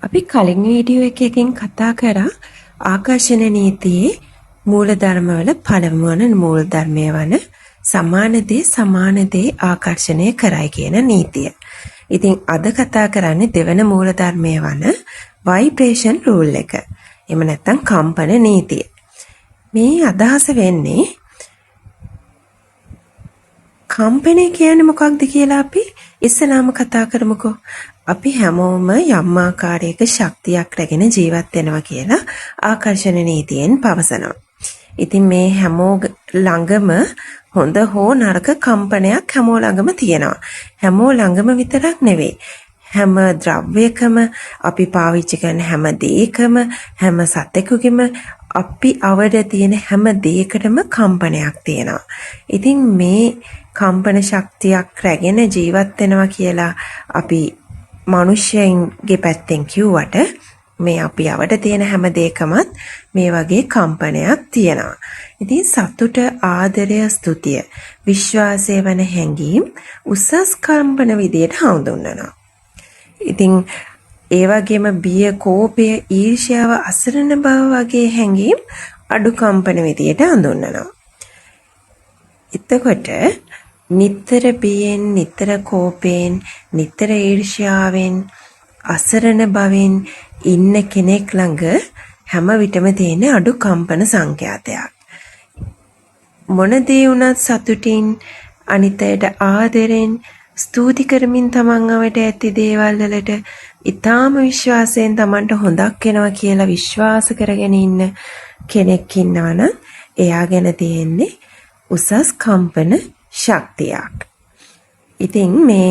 අපි කලින් වීඩියෝ එකකින් කතා කරා ආකර්ෂණ නීතියේ මූලධර්මවල පළමු වන මූලධර්මය වන සමාන දේ ආකර්ෂණය කරයි කියන නීතිය. ඉතින් අද කතා කරන්නේ දෙවන මූලධර්මය වන ভাইබ්‍රේෂන් රූල් එක. එහෙම නැත්නම් කම්පන නීතිය. මේ අදහස වෙන්නේ කම්පනය කියන්නේ මොකක්ද කියලා අපි ඉස්සෙල්ලාම කතා කරමුකෝ. අපි හැමෝම යම් ආකාරයක ශක්තියක් රැගෙන ජීවත් වෙනවා කියලා ආකර්ෂණ නීතියෙන් පවසනවා. ඉතින් මේ හැමෝ ළඟම හොඳ හෝ නරක කම්පනයක් හැමෝ ළඟම තියෙනවා. හැමෝ ළඟම විතරක් නෙවෙයි. හැම ද්‍රව්‍යකම අපි පාවිච්චි කරන හැම දෙයකම හැම සතෙකුගෙම අපි අවඩ තියෙන හැම දෙයකටම කම්පනයක් තියෙනවා. ඉතින් මේ කම්පන ශක්තියක් රැගෙන ජීවත් වෙනවා කියලා අපි මනුෂ්‍යයන්ගේ පැත්තෙන් කිව්වට මේ අපි අවඩ තියෙන හැම දෙයකමත් මේ වගේ කම්පනයක් තියෙනවා. ඉතින් සතුට, ආදරය, ස්තුතිය, විශ්වාසය වන හැඟීම් උසස් කම්පන විදියට හඳුන්වනවා. ඉතින් ඒ වගේම බිය, කෝපය, ඊර්ෂ්‍යාව, අසරණ බව වගේ හැඟීම් අඩු කම්පන විදියට හඳුන්වනවා. එතකොට නිතර බියෙන්, නිතර කෝපයෙන්, නිතර ඊර්ෂ්‍යාවෙන්, අසරණ බවෙන් ඉන්න කෙනෙක් ළඟ හැම විටම තියෙන අඩු කම්පන සංඛ්‍යාතයක්. මොන දේ වුණත් සතුටින්, අනිතයට ආදරෙන්, ස්තුති කරමින් තමන් අවට ඇති දේවල් වලට ඊටාම විශ්වාසයෙන් තමන්ට හොඳක් වෙනවා කියලා විශ්වාස කරගෙන ඉන්න කෙනෙක් ඉන්නවනම් එයා ගැන තියෙන්නේ උසස් කම්පන ශක්තියක්. ඉතින් මේ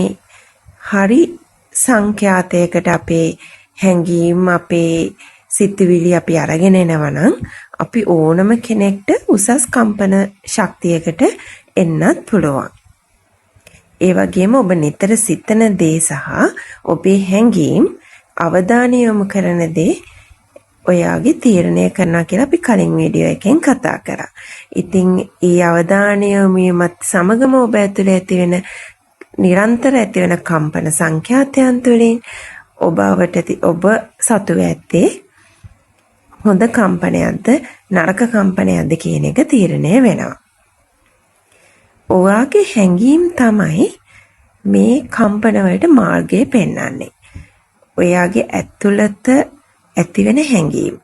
හරි සංඛ්‍යාතයකට අපේ හැඟීම්, අපේ සිතුවිලි අපි අරගෙන එනවනම් අපි ඕනම කෙනෙක්ට උසස් කම්පන ශක්තියකට එන්නත් පුළුවන්. ඒ වගේම ඔබ නිතර සිතන දේ සහ ඔබේ හැඟීම් අවධානය යොමු කරන දේ ඔයාගේ තීරණය කරනවා කියලා අපි කලින් වීඩියෝ එකෙන් කතා කරා. ඉතින් ඒ අවධානය යොමු වීමත් සමගම ඔබ ඇතුලේ ඇතිවෙන නිරන්තර ඇතිවෙන කම්පන සංඛ්‍යාතයන් තුළින් ඔබ සතු ඇත්තේ හොඳ කම්පනයක්ද නරක කම්පනයක්ද කියන එක තීරණය වෙනවා. ඔයාගේ හැඟීම් තමයි මේ කම්පන වලට මාර්ගය පෙන්වන්නේ. ඔයාගේ ඇතුළත ඇතිවෙන හැඟීම්.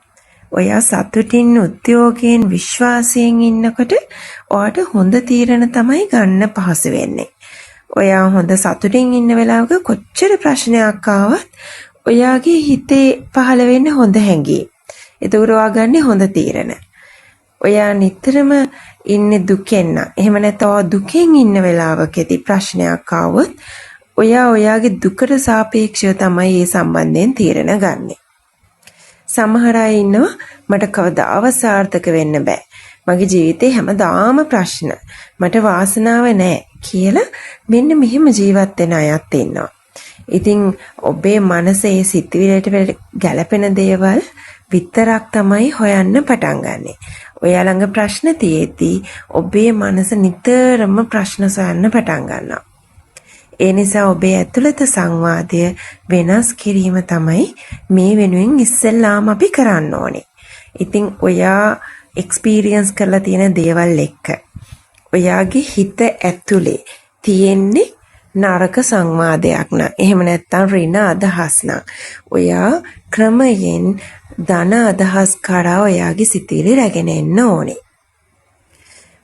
ඔයා සතුටින්, උද්‍යෝගයෙන්, විශ්වාසයෙන් ඉන්නකොට ඔයාට හොඳ තීරණ තමයි ගන්න පහසු වෙන්නේ. ඔයා හොඳ සතුටින් ඉන්න වෙලාවක කොච්චර ප්‍රශ්නයක් ආවත් ඔයාගේ හිතේ පහළ වෙන්නේ හොඳ හැඟීම්. ඒක ඔයා ගන්න හොඳ තීරණ. ඔයා නිතරම ඉන්නේ දුකෙන් නම් එහෙම නැත්නම් දුකෙන් ඉන්න වෙලාවකදී ප්‍රශ්නයක් ආවොත් ඔයාගේ දුකට සාපේක්ෂව තමයි මේ සම්බන්ධයෙන් තීරණ ගන්නෙ. සමහර අය ඉන්නවා මට කවදාවත් සාර්ථක වෙන්න බෑ. මගේ ජීවිතේ හැමදාම ප්‍රශ්න. මට වාසනාව නැහැ කියලා මෙන්න මෙහෙම ජීවත් වෙන අයත් ඉන්නවා. ඉතින් ඔබේ මනසේ සිතුවිල්ලට ගැළපෙන දේවල් විතරක් තමයි හොයන්න පටන් ගන්නෙ. ඔයා ළඟ ප්‍රශ්න තියෙද්දී ඔබේ මනස නිතරම ප්‍රශ්න සොයන්න පටන් ගන්නවා. ඒ නිසා ඔබේ ඇතුළත සංවාදය වෙනස් කිරීම තමයි මේ වෙනුවෙන් ඉස්සෙල්ලාම අපි කරන්න ඕනේ. ඉතින් ඔයා එක්ස්පීරියන්ස් කරලා තියෙන දේවල් එක්ක ඔයාගේ හිත ඇතුලේ තියෙන්නේ නරක සංවාදයක් නම් එහෙම නැත්නම් ඍණ අදහස් නම් ඔයා ක්‍රමයෙන් ධන අදහස් කරා ඔයාගේ සිතුවිලි රැගෙන එන්න ඕනේ.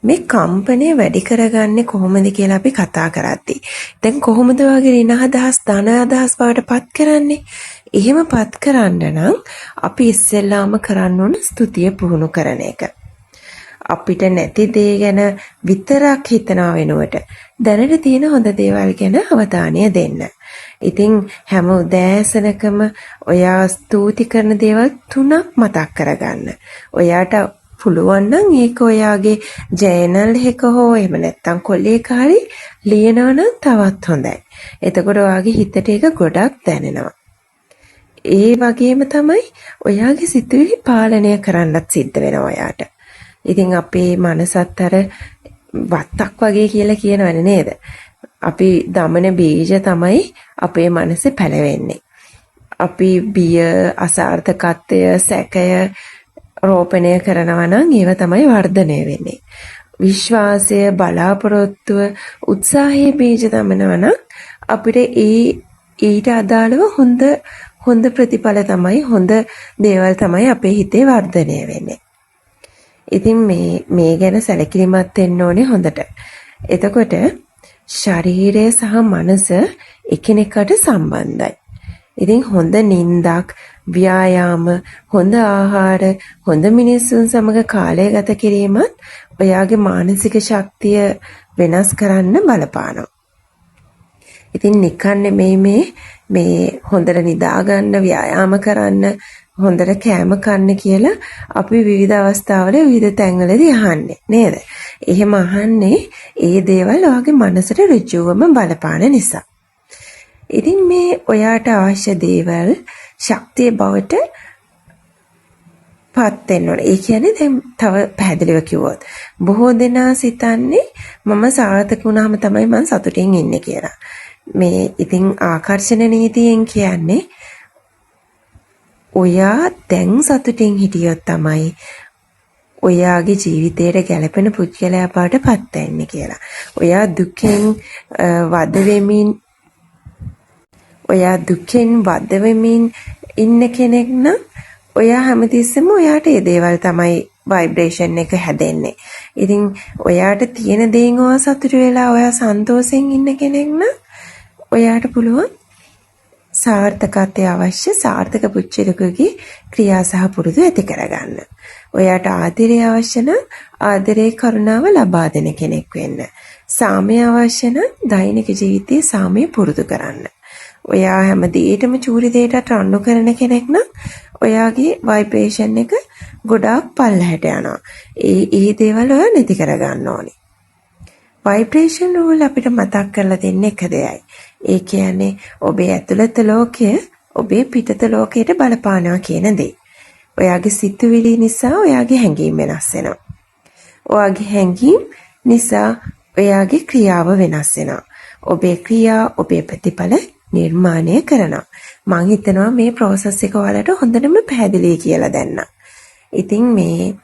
මේ කම්පනය වැඩි කරගන්නේ කොහොමද කියලා අපි කතා කරද්දී. දැන් කොහොමද වගේ ඍණ අදහස් ධන අදහස් බවට පත් කරන්නේ? එහෙම පත් කරන්න නම් අපි ඉස්සෙල්ලාම කරන්න ඕන ස්තුතිය පුහුණු කරන එක. අපිට නැති දේ ගැන විතරක් හිතනවා වෙනුවට දැනට තියෙන හොඳ දේවල් ගැන අවධානය දෙන්න. ඉතින් හැම උදෑසනකම ඔයා ස්තුති කරන දේවල් 3ක් මතක් කරගන්න. ඔයාට පුළුවන් නම් ඒක ඔයාගේ ජර්නල් එක හෝ එහෙම නැත්නම් කොලේක හරි ලියනවා නම් තවත් හොඳයි. එතකොට ඔයාගේ හිතට ඒක ගොඩක් දැනෙනවා. ඒ වගේම තමයි ඔයාගේ සිතුවිලි පාලනය කරන්නත් සිද්ධ වෙනවා ඔයාට. ඉතින් අපේ මනසත් අර වත්තක් වගේ කියලා කියනවනේ නේද? අපි දමන බීජ තමයි අපේ මනසේ පැලවෙන්නේ. අපි බිය, අසාර්ථකත්වය, සැකය රෝපණය කරනවා නම් ඒව තමයි වර්ධනය වෙන්නේ. විශ්වාසය, බලාපොරොත්තුව, උත්සාහයේ බීජ දමනවා නම් අපිට ඊට අදාළව හොඳ ප්‍රතිඵල තමයි, හොඳ දේවල් තමයි අපේ හිතේ වර්ධනය වෙන්නේ. ඉතින් මේ ගැන සැලකිලිමත් වෙන්න ඕනේ හොඳට. එතකොට ශරීරය සහ මනස එකිනෙකට සම්බන්ධයි. ඉතින් හොඳ නිින්දක්, ව්‍යායාම, හොඳ ආහාර, හොඳ මිනිස්සුන් සමග කාලය ගත කිරීමත් ඔයාගේ මානසික ශක්තිය වෙනස් කරන්න බලපානවා. ඉතින් නිකන් නෙමෙයි මේ හොඳට නිදා ගන්න, ව්‍යායාම කරන්න, හොඳට කෑම කන්න කියලා අපි විවිධ අවස්ථාවල විවිධ තැන්වලදී අහන්නේ නේද? එහෙම අහන්නේ ඒ දේවල් ඔයාගේ මනසට ඍජුවම බලපාන නිසා. ඉතින් මේ ඔයාට අවශ්‍ය දේවල් ශක්තිය බවට පත් වෙන්න ඕනේ. ඒ කියන්නේ දැන් තව පැහැදිලිව කිව්වොත් බොහෝ දෙනා සිතන්නේ මම සාර්ථක වුණාම තමයි මම සතුටින් ඉන්නේ කියලා. මේ ඉතින් ආකර්ෂණ නීතියෙන් කියන්නේ ඔයා දැන් සතුටින් හිටියොත් තමයි ඔයාගේ ජීවිතයට ගැළපෙන පුද්ගලයා බවට පත් වෙන්නේ කියලා. ඔයා දුකෙන් වද වෙමින් ඉන්න කෙනෙක් නම් ඔයා හැමතිස්සෙම ඔයාට ඒ දේවල් තමයි ভাইබ්‍රේෂන් එක හැදෙන්නේ. ඉතින් ඔයාට තියෙන දේෙන් ඔයා සතුටු වෙලා ඔයා සන්තෝෂෙන් ඉන්න කෙනෙක් නම් ඔයාට පුළුවන් සාර්ථකත්වය අවශ්‍ය සාර්ථක පුච්චලකගේ ක්‍රියා සහ පුරුදු ඇති කරගන්න. ඔයාට ආදරය අවශ්‍ය නම් ආදරේ කරුණාව ලබා දෙන කෙනෙක් වෙන්න. සාමය අවශ්‍ය නම් දෛනික ජීවිතයේ සාමය පුරුදු කරන්න. ඔයා හැම දෙයකටම චූරි දෙයකට රණ්ඩු කරන කෙනෙක් නම් ඔයාගේ ভাইබ්‍රේෂන් එක ගොඩාක් පල්ලහැට යනවා. ඒ දේවල් ඔයා නැති කරගන්න ඕනේ. ভাইබ්‍රේෂන් රූල් අපිට මතක් කරලා දෙන්නේ එක දෙයයි. ඒ කියන්නේ ඔබේ ඇතුළත ලෝකය ඔබේ පිටත ලෝකයට බලපානවා කියන දේ. ඔයාගේ සිතුවිලි නිසා ඔයාගේ හැඟීම් වෙනස් වෙනවා. ඔයාගේ හැඟීම් නිසා ඔයාගේ ක්‍රියාව වෙනස් වෙනවා. ඔබේ ක්‍රියා ඔබේ ප්‍රතිඵල නිර්මාණය කරනවා. මම හිතනවා මේ process එක ඔයාලට හොඳටම පැහැදිලි කියලා දෙන්න. ඉතින් මේ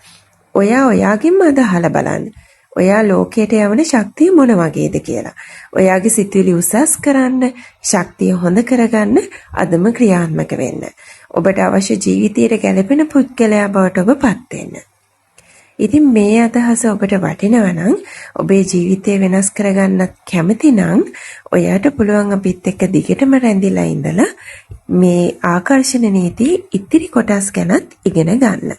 ඔයාගෙන්ම අදහලා බලන්න. ඔයා ලෝකයට යවන ශක්තිය මොන වගේද කියලා. ඔයාගේ සිතුවිලි උසස් කරන්න, ශක්තිය හොඳ කරගන්න අදම ක්‍රියාත්මක වෙන්න. ඔබට අවශ්‍ය ජීවිතයට ගැළපෙන පුද්ගලයා බවට ඔබපත් වෙන්න. ඉතින් මේ අදහස ඔබට වටිනවා නම් ඔබේ ජීවිතය වෙනස් කරගන්නත් කැමති නම් ඔයාට පුළුවන් අපිත් එක්ක දිගටම රැඳිලා ඉඳලා මේ ආකර්ෂණ නීති ඉතිරි කොටස් ගැනත් ඉගෙන ගන්න.